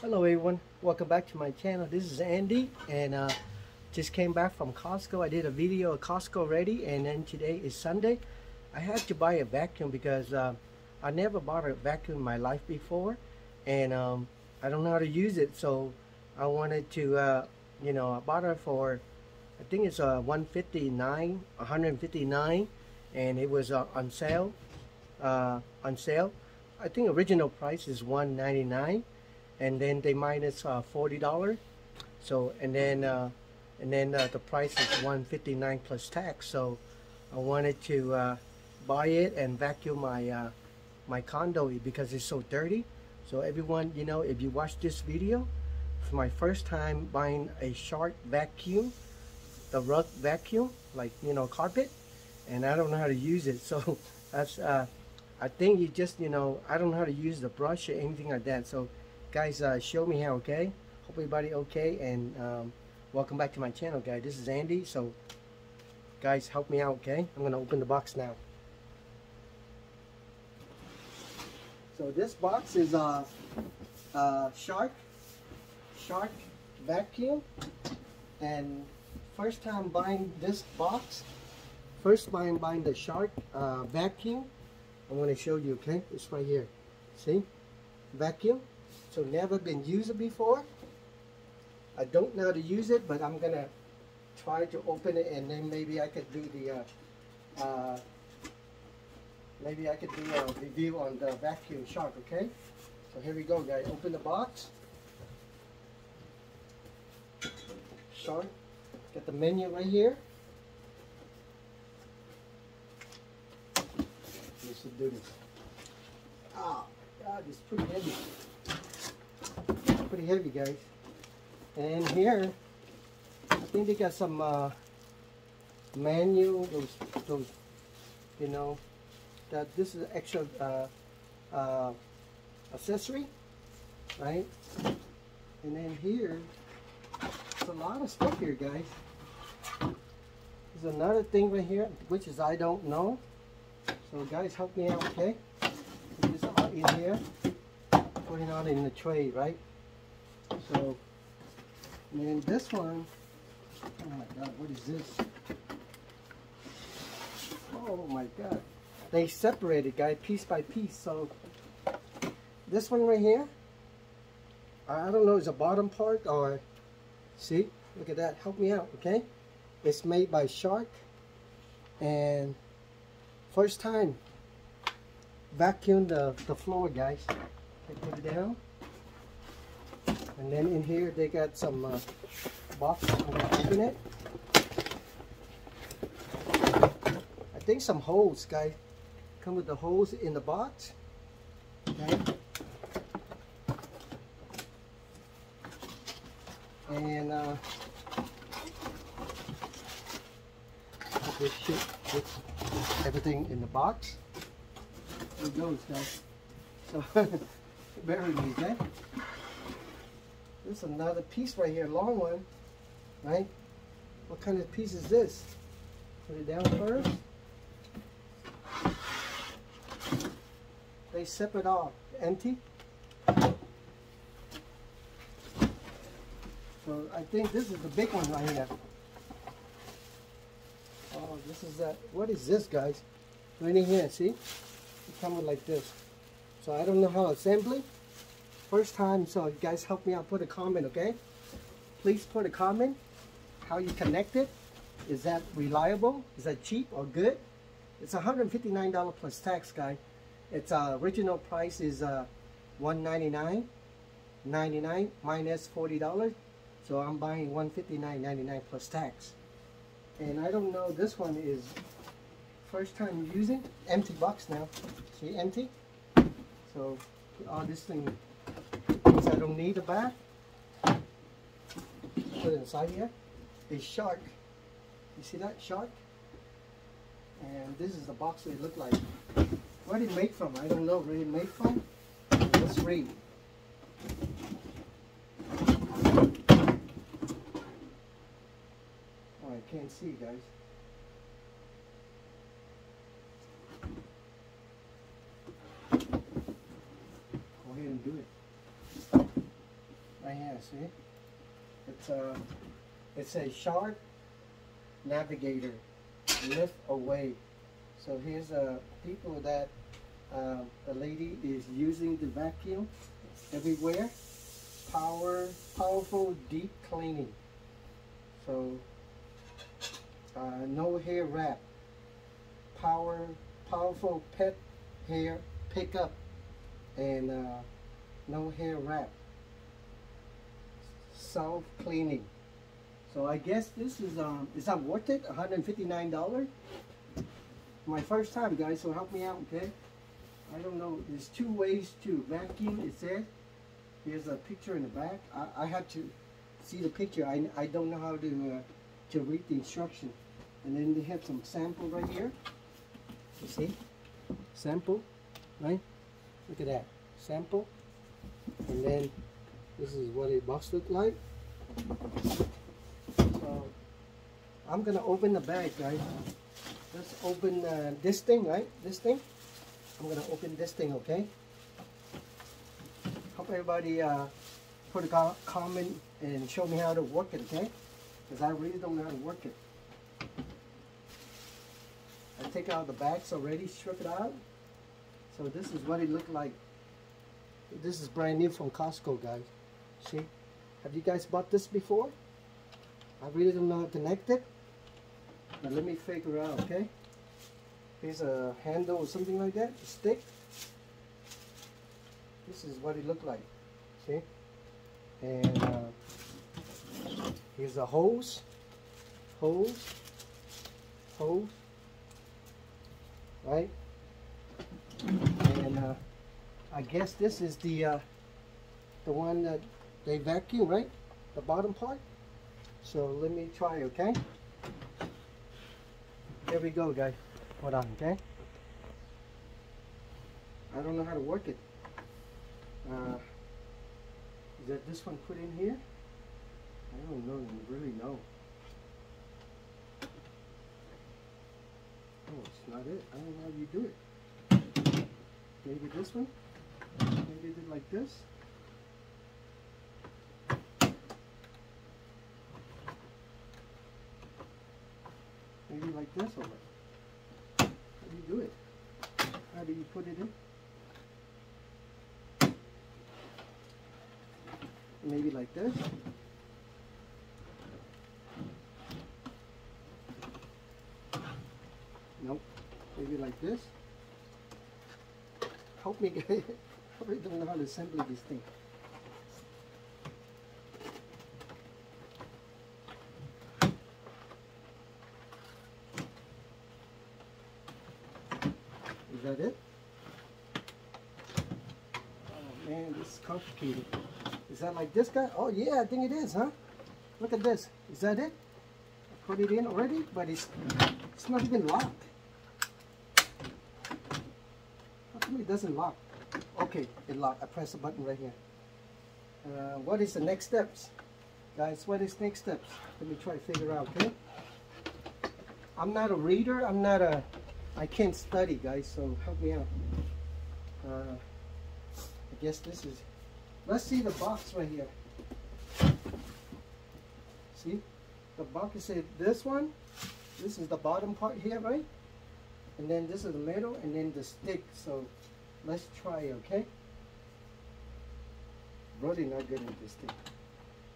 Hello everyone, welcome back to my channel. This is Andy and just came back from Costco. I did a video at Costco already, and then today is Sunday. I had to buy a vacuum because I never bought a vacuum in my life before, and I don't know how to use it, so I wanted to I bought it for, I think it's 159, and it was on sale. I think original price is $199, and then they minus $40. So and then the price is $159 plus tax. So I wanted to buy it and vacuum my my condo because it's so dirty. So everyone, you know, if you watch this video, it's my first time buying a Shark vacuum, the rug vacuum, like, you know, carpet, and I don't know how to use it. So that's I think you just, you know, I don't know how to use the brush or anything like that. So guys, show me how, okay? Hope everybody okay, and welcome back to my channel, guys. This is Andy. So guys, help me out, okay? I'm gonna open the box now. So this box is Shark vacuum, and first time buying this box, first time buying the Shark vacuum. I want to show you, okay? It's right here. See? Vacuum. So never been used it before. I don't know how to use it, but I'm gonna try to open it, and then maybe I could do the maybe I could do a review on the vacuum Shark, okay? So here we go, guys. Open the box. Shark. Got the menu right here. Let's do this. Oh God, it's pretty heavy. Pretty heavy, guys. And here, I think they got some manual. Those, you know, that this is an extra accessory, right? And then here, there's a lot of stuff here, guys. There's another thing right here, which is I don't know. So guys, help me out, okay? Put this all in here, put it on in the tray, right? So, and then this one, oh my God, what is this? Oh my God, they separated, guys, piece by piece. So this one right here, I don't know, is the bottom part, or see, look at that. Help me out, okay? It's made by Shark, and first time vacuum the floor, guys. They put it down, and then in here they got some boxes. I'm gonna open it. I think some holes, guys. Come with the holes in the box. Okay. And this shit fits everything in the box. There it goes, guys. So bear with me, okay? There's another piece right here, long one, right? What kind of piece is this? Put it down first. They separate off, empty. So I think this is the big one right here. Oh, this is that. What is this, guys? Right in here, see? It comes like this. So I don't know how to assemble. First time, so you guys help me out. Put a comment, okay? Please put a comment. How you connect it? Is that reliable? Is that cheap or good? It's $159 plus tax, guys. Its original price is $199.99 minus $40. So I'm buying $159.99 plus tax. And I don't know, this one is first time using. Empty box now. See, empty. So put all this thing, things I don't need a bath. Put it inside here. A Shark. You see that? Shark? And this is the box they look like. Where did it made from? I don't know where it made from. Let's read. Oh, I can't see, guys. Go ahead and do it. right here, see? It's a Shark Navigator lift away. So here's people that the lady is using the vacuum everywhere. Powerful deep cleaning. So no hair wrap. Powerful pet hair pickup, and no hair wrap. Self cleaning. So I guess this is that worth it? $159. My first time, guys. So help me out, okay? I don't know. There's 2 ways to vacuum. It says. Here's a picture in the back. I have to see the picture. I don't know how to read the instruction. And then they have some sample right here. You see? Sample, right? Look at that. Sample. And then this is what a box looks like. So I'm gonna open the bag, guys. Let's open this thing, right? This thing. I'm gonna open this thing, okay? Hope everybody put a comment and show me how to work it, okay? Because I really don't know how to work it. I take out the bags already, strip it out. So this is what it looked like. This is brand new from Costco, guys. See? Have you guys bought this before? I really don't know how to connect it. But let me figure out, okay? Here's a handle or something like that, a stick. This is what it looked like. See? And here's a hose. Right? And I guess this is the one that they vacuum, right? The bottom part. So let me try, okay? Here we go, guys. Hold on, okay? I don't know how to work it. Is that this one put in here? I don't know, really know. Oh, it's not it. I don't know how you do it. Maybe this one? Maybe do it like this? Maybe like this or what? How do you do it? How do you put it in? Maybe like this? Nope. Maybe like this? Help me, guys. I really don't know how to assemble this thing. Is that it? Oh man, this is complicated. Is that like this guy? Oh yeah, I think it is, huh? Look at this. Is that it? I put it in already, but it's not even locked. How come it doesn't lock? Okay, it locked. I press the button right here. What is the next steps? Guys, what is next steps? Let me try to figure out, okay? I'm not a reader. I can't study, guys, so help me out. I guess this is, let's see the box right here. See? The box is this one. This is the bottom part here, right? And then this is the middle, and then the stick. So let's try, okay? Really not good at this thing.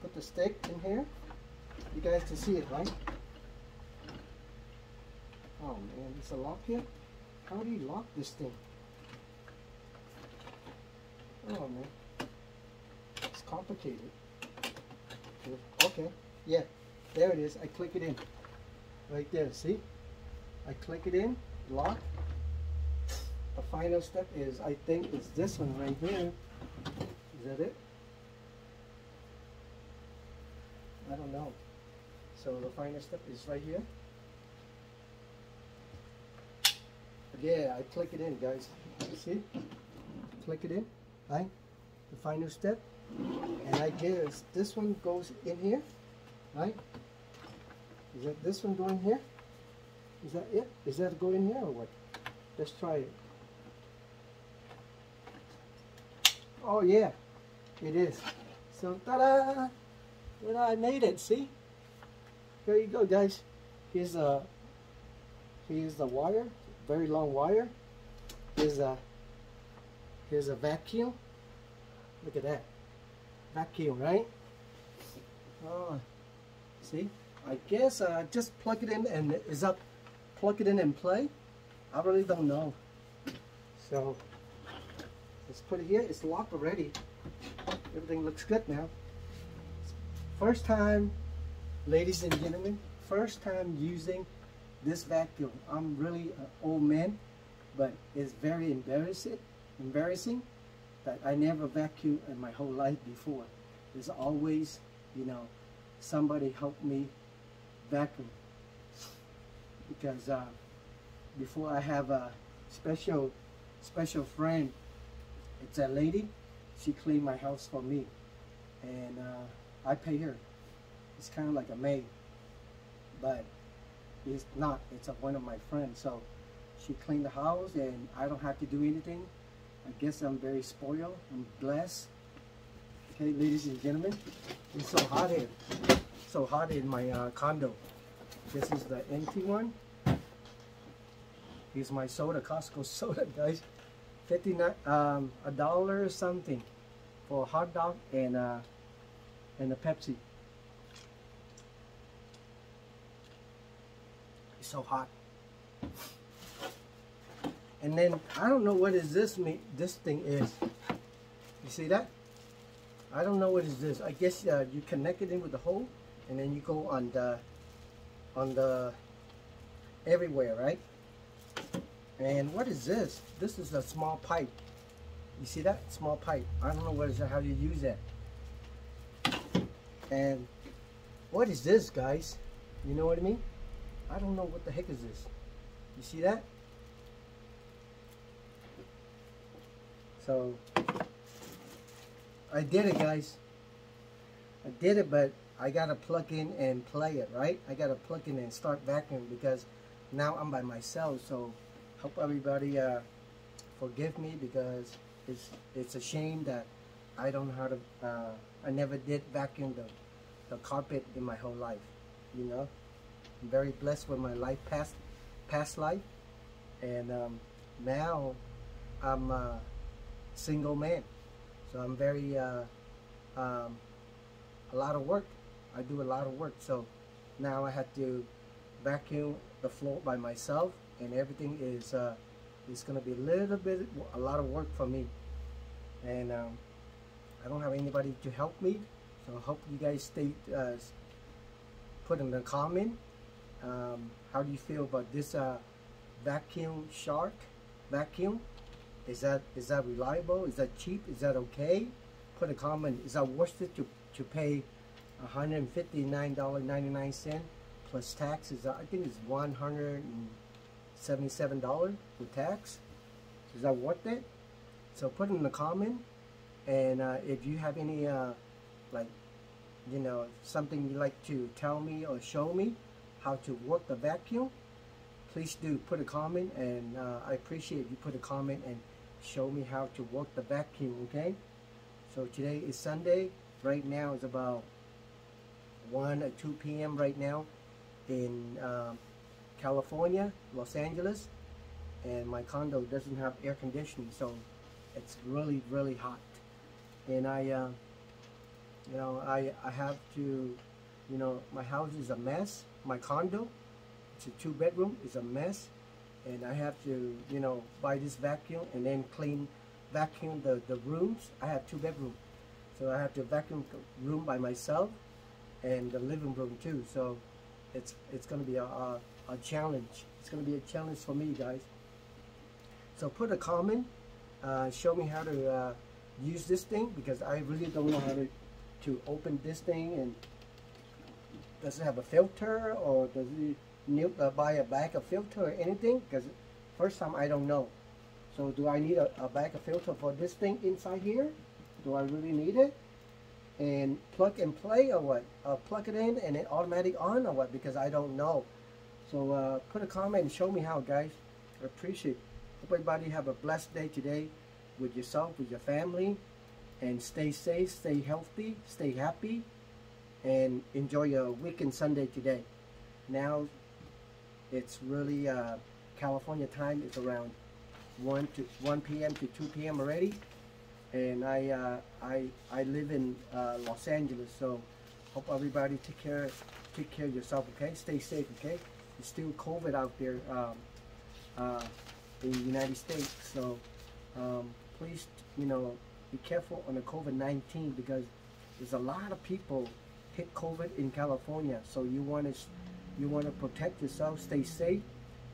Put the stick in here. You guys can see it, right? Oh man, there's a lock here. How do you lock this thing? Oh man, it's complicated. Okay, yeah, there it is. I click it in. Right there, see? I click it in, lock. The final step is, I think it's this one right here. Is that it? I don't know. So the final step is right here. Yeah, I click it in, guys. You see? Click it in, right? The final step. And I guess this one goes in here, right? Is that this one going here? Is that it? Is that going here or what? Let's try it. Oh yeah, it is. So, ta-da! Well, I made it, see? Here you go, guys. Here's the wire, very long wire. Here's a vacuum. Look at that. Vacuum, right? Oh, see? I guess just plug it in and is up. Plug it in and play. I really don't know. So let's put it here. It's locked already. Everything looks good now. First time, ladies and gentlemen, first time using this vacuum. I'm really an old man, but it's very embarrassing that I never vacuumed in my whole life before. There's always, you know, somebody help me vacuum, because before I have a special friend. It's a lady. She cleaned my house for me, and I pay her. It's kind of like a maid, but it's not. It's one of my friends. So she cleaned the house, and I don't have to do anything. I guess I'm very spoiled. I'm blessed. Okay, ladies and gentlemen, it's so hot here. So hot in my condo. This is the empty one. Here's my soda, Costco soda, guys. $1 something for a hot dog and a Pepsi. It's so hot. And then I don't know what is this thing is. You see that? I don't know what is this. I guess you connect it in with the hole, and then you go on the everywhere, right? And what is this? This is a small pipe. You see that? Small pipe. I don't know how you use that. And what is this, guys? You know what I mean? I don't know what the heck is this. You see that? So I did it, guys. I did it, but I gotta plug in and play it, right? I gotta plug in and start vacuuming because now I'm by myself. So hope everybody forgive me, because it's a shame that I don't know how to. I never did vacuum the carpet in my whole life. You know, I'm very blessed with my life, past life, and now I'm a single man. So I'm very a lot of work. I do a lot of work. So now I have to vacuum the floor by myself, and everything is it's gonna be a lot of work for me, and I don't have anybody to help me. So I hope you guys put in the comment how do you feel about this vacuum shark vacuum. Is that reliable? Is that cheap? Is that okay? Put a comment. Is that worth it to pay $159.99 plus taxes? I think it's $177 with tax. Is that worth it? So put it in the comment. And if you have any like, you know, something you'd like to tell me or show me how to work the vacuum, please do put a comment, and I appreciate you put a comment and show me how to work the vacuum. Okay, so today is Sunday. Right now it's about 1 or 2 p.m. right now in California, Los Angeles, and my condo doesn't have air conditioning, so it's really hot. And I you know, I have to, you know, my house is a mess. My condo, it's a 2-bedroom, is a mess, and I have to, you know, buy this vacuum and then vacuum the rooms. I have 2 bedrooms, so I have to vacuum the room by myself and the living room too. So it's going to be a challenge. It's going to be a challenge for me, guys. So put a comment, show me how to use this thing, because I really don't know how to open this thing. And does it have a filter, or does it need to buy a bag of filter or anything? Because first time I don't know. So do I need a bag of filter for this thing inside here? Do I really need it? And plug and play, or what? Plug it in and it automatic on, or what? Because I don't know. So put a comment and show me how, guys. I appreciate it. Hope everybody have a blessed day today with yourself, with your family. and stay safe, stay healthy, stay happy, and enjoy your weekend Sunday today. Now it's really California time. It's around 1 p.m. to 2 p.m. already, and I live in Los Angeles, so hope everybody take care of yourself. Okay, stay safe. Okay, it's still COVID out there in the United States, so please, be careful on the COVID-19, because there's a lot of people hit COVID in California. So you want to protect yourself, stay safe,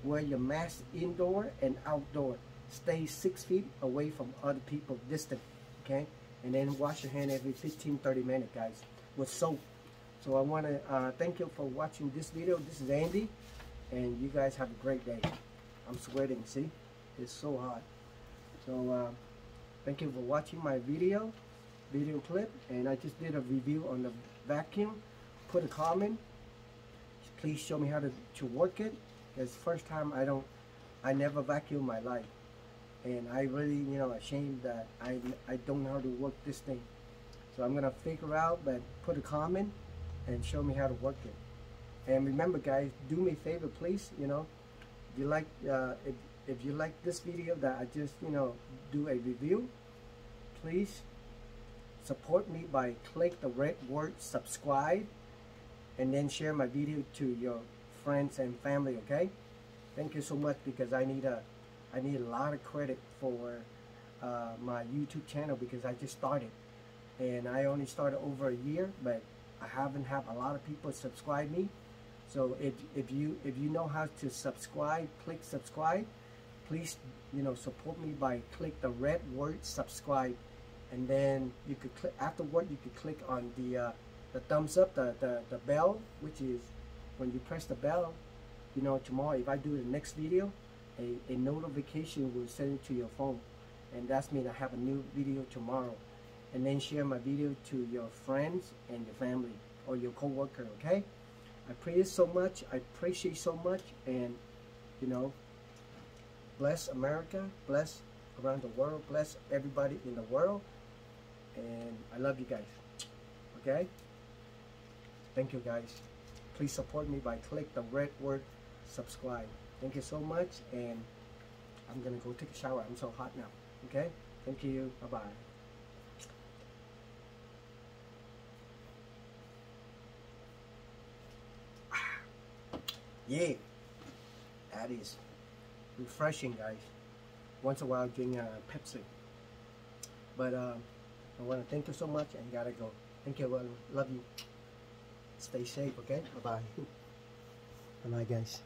wear your mask indoor and outdoor, stay 6 feet away from other people, distant, okay? And then wash your hand every 15-30 minutes, guys, with soap. So I want to thank you for watching this video. This is Andy, and you guys have a great day. I'm sweating, see? It's so hot. So thank you for watching my video clip, and I just did a review on the vacuum. Put a comment. Please show me how to work it. It's the first time I never vacuum my life, and I really ashamed that I don't know how to work this thing. So I'm gonna figure out, but put a comment and show me how to work it. And remember, guys, do me a favor, please. If you like if you like this video that I just do a review, please support me by click the red word subscribe, and then share my video to your friends and family. Okay, thank you so much, because I need a lot of credit for my YouTube channel, because I just started, and I only started over a year, but I haven't had a lot of people subscribe me. So if you know how to subscribe, click subscribe. Please support me by click the red word subscribe, and then you could click afterward. You could click on the thumbs up, the bell, which is when you press the bell. Tomorrow, if I do the next video, a notification will send it to your phone, and that's mean I have a new video tomorrow. And then share my video to your friends and your family or your co-worker. Okay, I appreciate so much. I appreciate so much, and bless America, bless around the world, bless everybody in the world, and I love you guys. Okay, thank you, guys. Please support me by click the red word subscribe. Thank you so much, and I'm gonna go take a shower. I'm so hot now. Okay, thank you. Bye bye. Yeah, that is refreshing, guys. Once in a while, drink Pepsi. But I want to thank you so much, and gotta go. Thank you. Love you. Stay safe. Okay. Bye bye. Bye bye, guys.